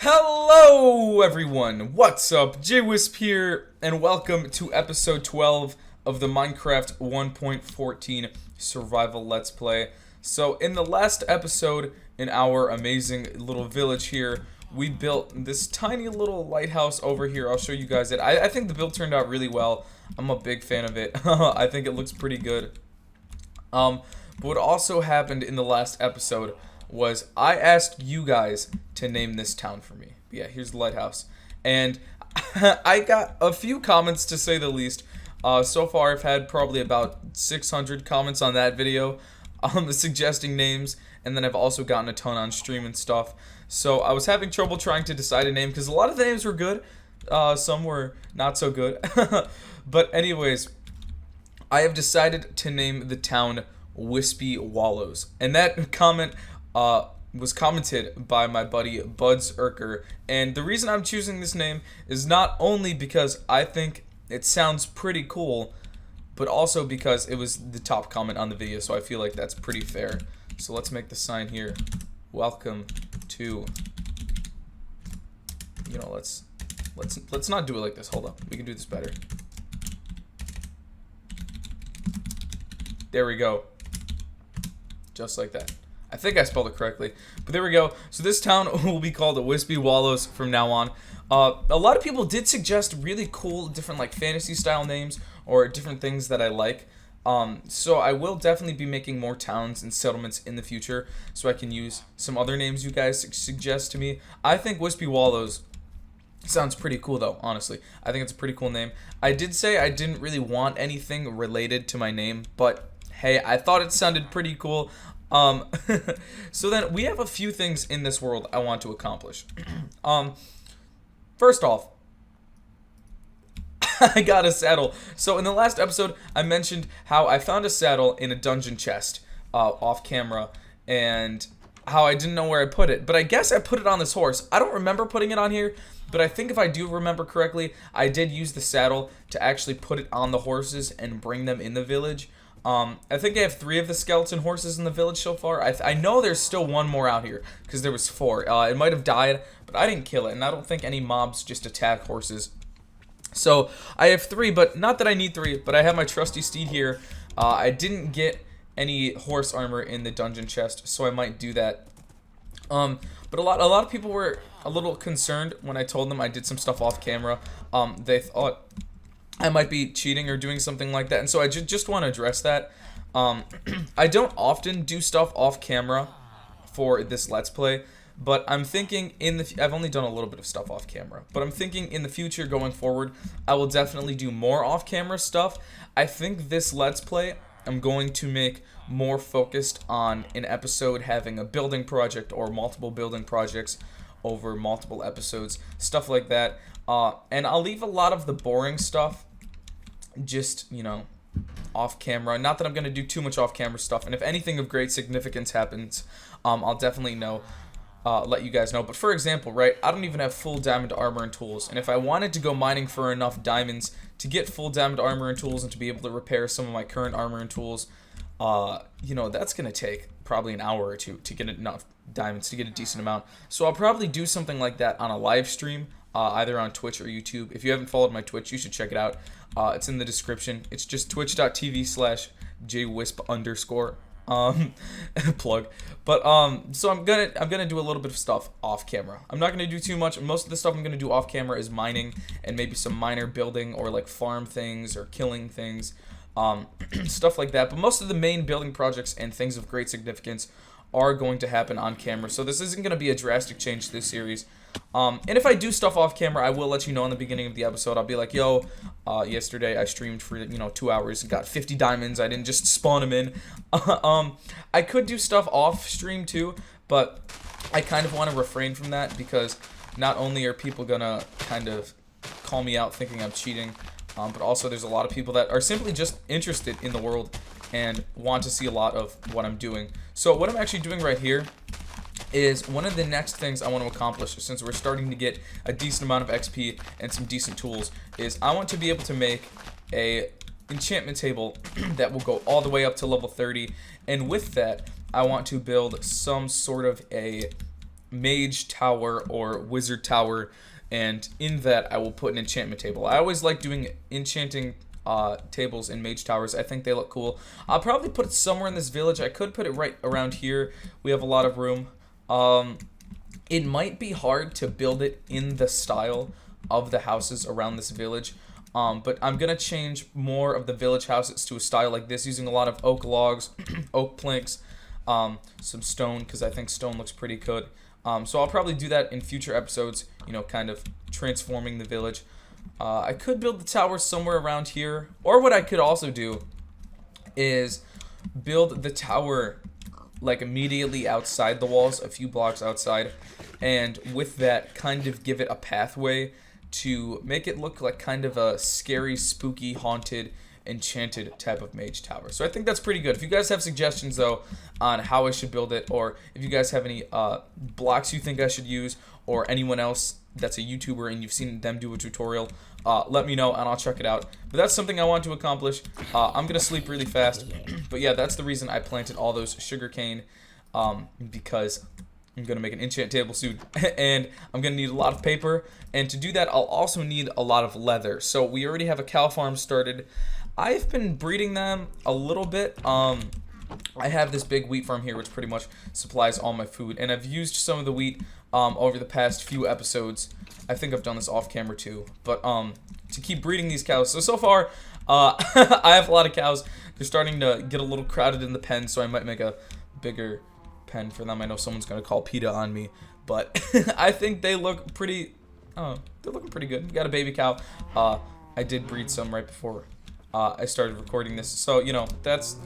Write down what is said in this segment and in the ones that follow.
Hello everyone, what's up? JWhisp here, and welcome to episode 12 of the Minecraft 1.14 survival let's play. So in the last episode, in our amazing little village here, we built this tiny little lighthouse over here. I'll show you guys it. I think the build turned out really well. I'm a big fan of it. I think it looks pretty good. But what also happened in the last episode was I asked you guys to name this town for me. Yeah, here's the lighthouse. And I got a few comments, to say the least. So far, I've had probably about 600 comments on that video suggesting names. And then I've also gotten a ton on stream and stuff. So I was having trouble trying to decide a name because a lot of the names were good. Some were not so good. But anyways, I have decided to name the town Whispy Wallows. And that comment was commented by my buddy Buds Erker, and the reason I'm choosing this name is not only because I think it sounds pretty cool, but also because it was the top comment on the video, so I feel like that's pretty fair. So let's make the sign here. Welcome to, let's not do it like this. Hold up, we can do this better. There we go. Just like that. I think I spelled it correctly, but there we go. So this town will be called Whispy Wallows from now on. A lot of people did suggest really cool different like fantasy style names or different things that I like. So I will definitely be making more towns and settlements in the future, so I can use some other names you guys suggest to me. I think Whispy Wallows sounds pretty cool though, honestly. I think it's a pretty cool name. I did say I didn't really want anything related to my name, but hey, I thought it sounded pretty cool. So then we have a few things in this world I want to accomplish. First off, I got a saddle. So in the last episode, I mentioned how I found a saddle in a dungeon chest, off camera, and how I didn't know where I put it. But I guess I put it on this horse. I don't remember putting it on here, but I think if I do remember correctly, I did use the saddle to actually put it on the horses and bring them in the village. I think I have 3 of the skeleton horses in the village so far. I know there's still one more out here, because there was 4. It might have died, but I didn't kill it, and I don't think any mobs just attack horses. So, I have 3, but not that I need 3, but I have my trusty steed here. I didn't get any horse armor in the dungeon chest, so I might do that. But a lot of people were a little concerned when I told them I did some stuff off camera. They thought I might be cheating or doing something like that, and so I just want to address that. I don't often do stuff off camera for this Let's Play, but I'm thinking I've only done a little bit of stuff off camera, but I'm thinking in the future going forward, I will definitely do more off camera stuff. I think this Let's Play, I'm going to make more focused on an episode having a building project or multiple building projects over multiple episodes, stuff like that. And I'll leave a lot of the boring stuff just, off camera. Not that I'm going to do too much off camera stuff, and if anything of great significance happens, I'll definitely let you guys know. But for example, right, I don't even have full diamond armor and tools, and if I wanted to go mining for enough diamonds to get full diamond armor and tools and to be able to repair some of my current armor and tools, that's going to take probably an hour or 2 to get enough diamonds to get a decent amount. So I'll probably do something like that on a live stream, either on Twitch or YouTube. If you haven't followed my Twitch, you should check it out. It's in the description. It's just twitch.tv/JWhisp_ plug. But so I'm gonna do a little bit of stuff off camera. I'm not gonna do too much. Most of the stuff I'm gonna do off camera is mining and maybe some miner building or like farm things or killing things, stuff like that. But most of the main building projects and things of great significance are going to happen on camera. So this isn't gonna be a drastic change to this series. And if I do stuff off camera, I will let you know in the beginning of the episode. I'll be like, yo, yesterday I streamed for 2 hours and got 50 diamonds. I didn't just spawn them in. I could do stuff off stream too, but I kind of want to refrain from that because not only are people gonna kind of call me out thinking I'm cheating, but also there's a lot of people that are simply just interested in the world and want to see a lot of what I'm doing. So what I'm actually doing right here is one of the next things I want to accomplish, since we're starting to get a decent amount of XP and some decent tools, is I want to be able to make a enchantment table that will go all the way up to level 30, and with that I want to build some sort of a mage tower or wizard tower, and in that I will put an enchantment table. I always like doing enchanting tables in mage towers. I think they look cool. I'll probably put it somewhere in this village. I could put it right around here. We have a lot of room. It might be hard to build it in the style of the houses around this village, but I'm gonna change more of the village houses to a style like this, using a lot of oak logs, oak planks, some stone, because I think stone looks pretty good. So I'll probably do that in future episodes, you know, kind of transforming the village. I could build the tower somewhere around here, or what I could also do is build the tower like immediately outside the walls, a few blocks outside, and with that kind of give it a pathway to make it look like kind of a scary, spooky, haunted, enchanted type of mage tower. So I think that's pretty good. If you guys have suggestions though on how I should build it, or if you guys have any blocks you think I should use, or anyone else that's a YouTuber and you've seen them do a tutorial, let me know and I'll check it out. But that's something I want to accomplish. I'm gonna sleep really fast, but yeah, that's the reason I planted all those sugarcane, because I'm gonna make an enchant table soon, and I'm gonna need a lot of paper, and to do that I'll also need a lot of leather. So we already have a cow farm started. I've been breeding them a little bit. I have this big wheat farm here which pretty much supplies all my food, and I've used some of the wheat over the past few episodes. I think I've done this off camera too, but to keep breeding these cows. So far I have a lot of cows. They're starting to get a little crowded in the pen, so I might make a bigger pen for them. I know someone's gonna call PETA on me, but I think they look pretty, they're looking pretty good. We got a baby cow. I did breed some right before I started recording this, so you know, that's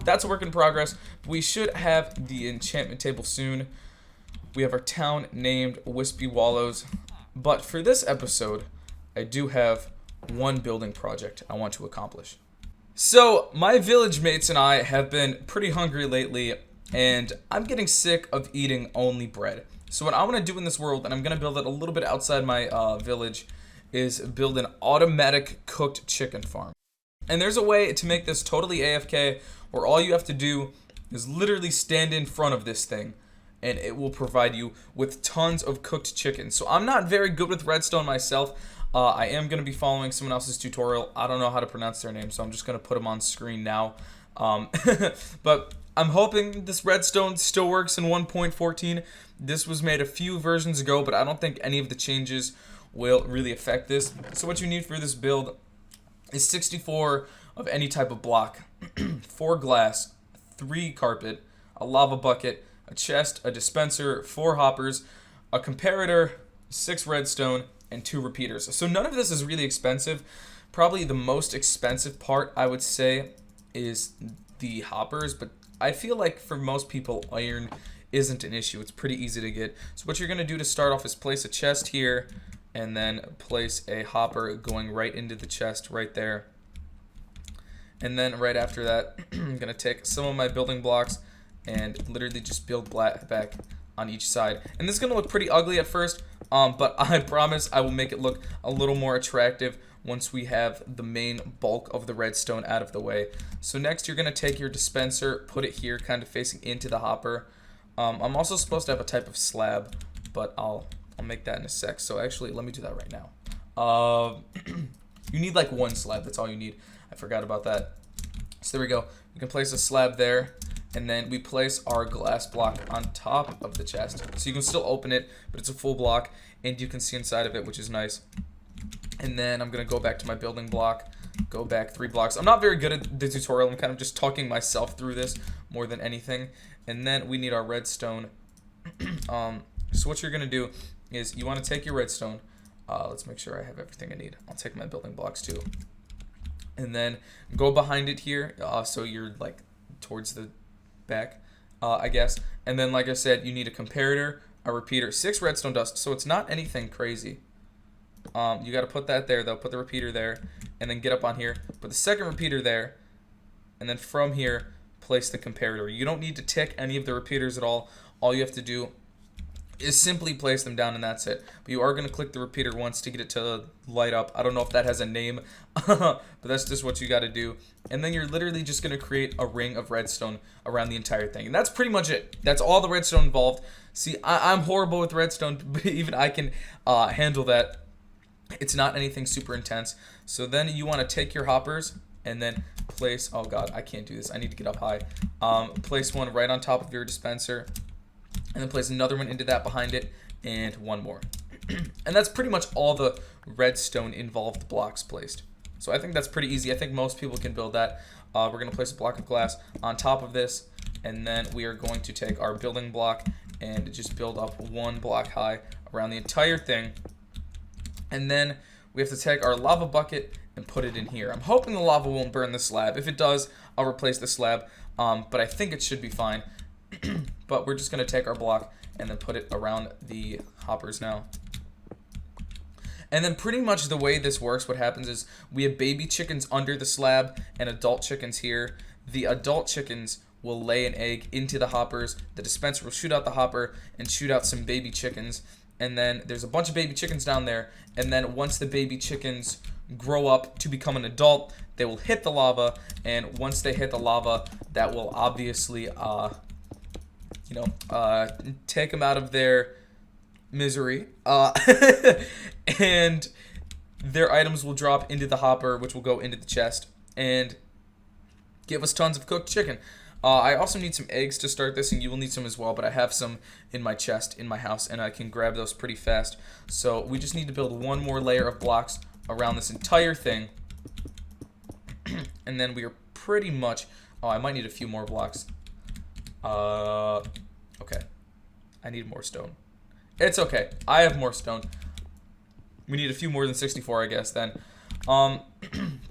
a work in progress. We should have the enchantment table soon. We have our town named Whispy Wallows, but for this episode I do have one building project I want to accomplish. So my village mates and I have been pretty hungry lately, and I'm getting sick of eating only bread. So what I want to do in this world, and I'm going to build it a little bit outside my village, is build an automatic cooked chicken farm. And there's a way to make this totally AFK, where all you have to do is literally stand in front of this thing, and it will provide you with tons of cooked chicken. So I'm not very good with redstone myself. I am going to be following someone else's tutorial. I don't know how to pronounce their name, so I'm just going to put them on screen now. But I'm hoping this redstone still works in 1.14. This was made a few versions ago, but I don't think any of the changes will really affect this. So what you need for this build is 64 of any type of block, 4 glass, 3 carpet, a lava bucket, a chest, a dispenser, 4 hoppers, a comparator, 6 redstone, and 2 repeaters. So none of this is really expensive. Probably the most expensive part, I would say, is the hoppers, but I feel like for most people iron isn't an issue. It's pretty easy to get. So what you're going to do to start off is place a chest here, and then place a hopper going right into the chest right there. And then right after that, I'm going to take some of my building blocks and literally just build back on each side. And this is going to look pretty ugly at first, but I promise I will make it look a little more attractive once we have the main bulk of the redstone out of the way. So next you're going to take your dispenser, put it here kind of facing into the hopper. I'm also supposed to have a type of slab, but I'll make that in a sec. So actually, let me do that right now. You need like 1 slab. That's all you need. I forgot about that. So there we go. We can place a slab there, and then we place our glass block on top of the chest. So you can still open it, but it's a full block, and you can see inside of it, which is nice. And then I'm going to go back to my building block, go back 3 blocks. I'm not very good at the tutorial. I'm kind of just talking myself through this more than anything. And then we need our redstone. So what you're going to do is you want to take your redstone. Let's make sure I have everything I need. I'll take my building blocks too. And then go behind it here, so you're like towards the back, I guess. And then, like I said, you need a comparator, a repeater, 6 redstone dust. So it's not anything crazy. You got to put that there, though. Put the repeater there, and then get up on here. Put the second repeater there, and then from here, place the comparator. You don't need to tick any of the repeaters at all. All you have to do is simply place them down and that's it. But you are going to click the repeater once to get it to light up. I don't know if that has a name, but that's just what you got to do. And then you're literally just going to create a ring of redstone around the entire thing. And that's pretty much it. That's all the redstone involved. See, I'm horrible with redstone, but even I can handle that. It's not anything super intense. So then you want to take your hoppers and then place, oh god, I can't do this. I need to get up high. Place one right on top of your dispenser. And then place another one into that behind it, and one more. And that's pretty much all the redstone involved blocks placed. So I think that's pretty easy. I think most people can build that. We're going to place a block of glass on top of this, and then we are going to take our building block and just build up one block high around the entire thing. And then we have to take our lava bucket and put it in here. I'm hoping the lava won't burn the slab. If it does, I'll replace the slab, but I think it should be fine. But we're just going to take our block and then put it around the hoppers now. And then pretty much the way this works, what happens is we have baby chickens under the slab and adult chickens here. The adult chickens will lay an egg into the hoppers. The dispenser will shoot out the hopper and shoot out some baby chickens. And then there's a bunch of baby chickens down there. And then once the baby chickens grow up to become an adult, they will hit the lava. And once they hit the lava, that will obviously take them out of their misery, and their items will drop into the hopper, which will go into the chest and give us tons of cooked chicken. I also need some eggs to start this, and you will need some as well, but I have some in my chest in my house, and I can grab those pretty fast. So we just need to build one more layer of blocks around this entire thing, and then we are pretty much, I might need a few more blocks. Okay. I need more stone. It's okay. I have more stone. We need a few more than 64, I guess, then. But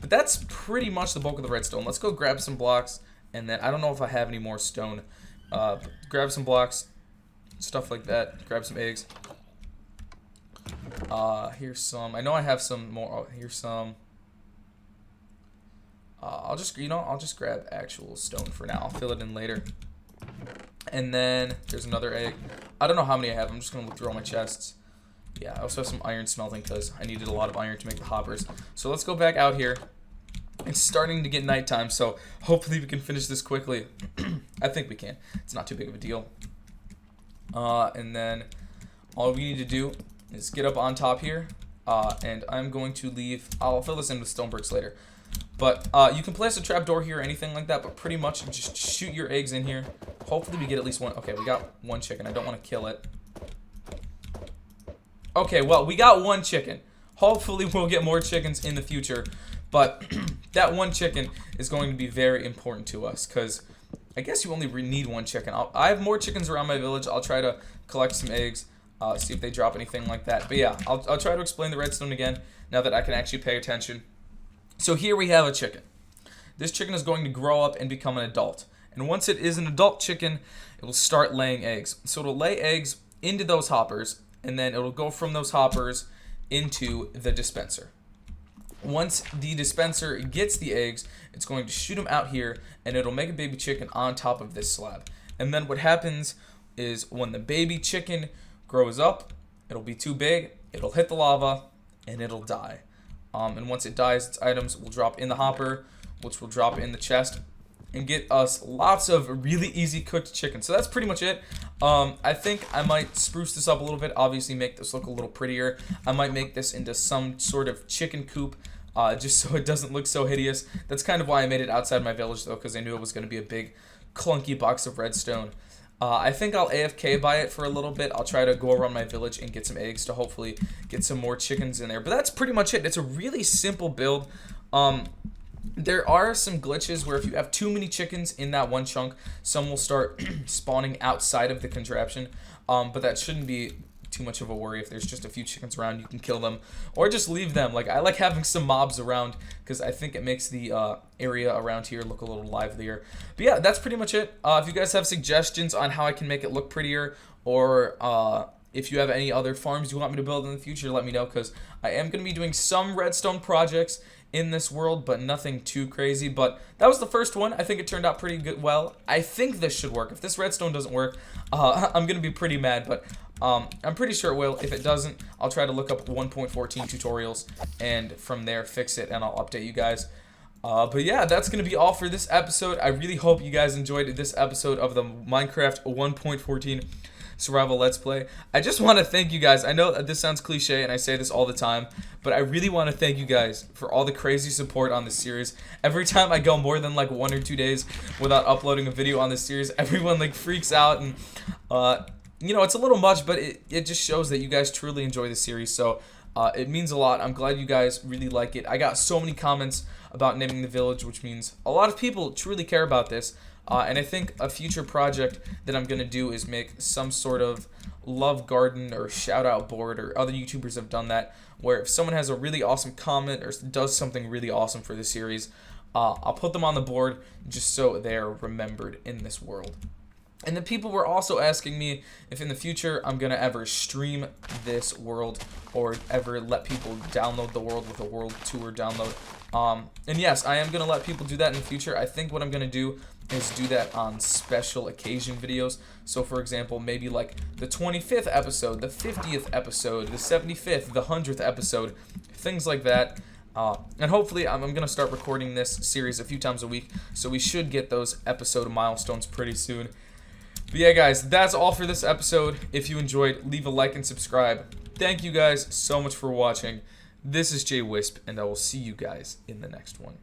that's pretty much the bulk of the redstone. Let's go grab some blocks, and then I don't know if I have any more stone. Grab some blocks, stuff like that. Grab some eggs. Here's some. I know I have some more. Oh, here's some. I'll just grab actual stone for now. I'll fill it in later. And then there's another egg. I don't know how many I have. I'm just going to look through all my chests. Yeah, I also have some iron smelting because I needed a lot of iron to make the hoppers. So let's go back out here. It's starting to get nighttime, so hopefully we can finish this quickly. I think we can. It's not too big of a deal. And then all we need to do is get up on top here. And I'm going to leave. I'll fill this in with stone bricks later. But you can place a trapdoor here or anything like that, but pretty much just shoot your eggs in here. Hopefully we get at least one. Okay, we got one chicken. I don't want to kill it. Okay, well, we got one chicken. Hopefully we'll get more chickens in the future. But that one chicken is going to be very important to us because I guess you only need one chicken. I have more chickens around my village. I'll try to collect some eggs, see if they drop anything like that. But yeah, I'll try to explain the redstone again now that I can actually pay attention. So here we have a chicken. This chicken is going to grow up and become an adult. And once it is an adult chicken, it will start laying eggs. So it'll lay eggs into those hoppers, and then it'll go from those hoppers into the dispenser. Once the dispenser gets the eggs, it's going to shoot them out here, and it'll make a baby chicken on top of this slab. And then what happens is when the baby chicken grows up, it'll be too big, it'll hit the lava, and it'll die. And once it dies, its items will drop in the hopper, which will drop in the chest, and get us lots of really easy cooked chicken. So that's pretty much it. I think I might spruce this up a little bit, obviously make this look a little prettier. I might make this into some sort of chicken coop, just so it doesn't look so hideous. That's kind of why I made it outside my village, though, because I knew it was going to be a big, clunky box of redstone. I think I'll AFK by it for a little bit. I'll try to go around my village and get some eggs to hopefully get some more chickens in there. But that's pretty much it. It's a really simple build. There are some glitches where if you have too many chickens in that one chunk, some will start spawning outside of the contraption. But that shouldn't be too much of a worry. If there's just a few chickens around, you can kill them or just leave them. Like, I like having some mobs around because I think it makes the area around here look a little livelier. But yeah, that's pretty much it. If you guys have suggestions on how I can make it look prettier, or if you have any other farms you want me to build in the future, let me know, because I am going to be doing some redstone projects in this world, but nothing too crazy. But that was the first one. I think it turned out pretty good. Well, I think this should work. If this redstone doesn't work, I'm gonna be pretty mad, but I'm pretty sure it will. If it doesn't, I'll try to look up 1.14 tutorials and from there fix it, and I'll update you guys. But yeah, that's going to be all for this episode. I really hope you guys enjoyed this episode of the Minecraft 1.14 survival let's play. I just want to thank you guys. I know that this sounds cliche and I say this all the time, but I really want to thank you guys for all the crazy support on this series. Every time I go more than like 1 or 2 days without uploading a video on this series, everyone like freaks out, and you know, it's a little much, but it just shows that you guys truly enjoy the series. So it means a lot. I'm glad you guys really like it. I got so many comments about naming the village, which means a lot of people truly care about this. And I think a future project that I'm going to do is make some sort of love garden or shout out board, or other YouTubers have done that, where if someone has a really awesome comment or does something really awesome for the series, I'll put them on the board just so they're remembered in this world. And then people were also asking me if in the future I'm going to ever stream this world or ever let people download the world with a world tour download. And yes, I am going to let people do that in the future. I think what I'm going to do is do that on special occasion videos. So for example, maybe like the 25th episode, the 50th episode, the 75th, the 100th episode, things like that. And hopefully I'm going to start recording this series a few times a week, so we should get those episode milestones pretty soon. But yeah, guys, that's all for this episode. If you enjoyed, leave a like and subscribe. Thank you guys so much for watching. This is JWhisp, and I will see you guys in the next one.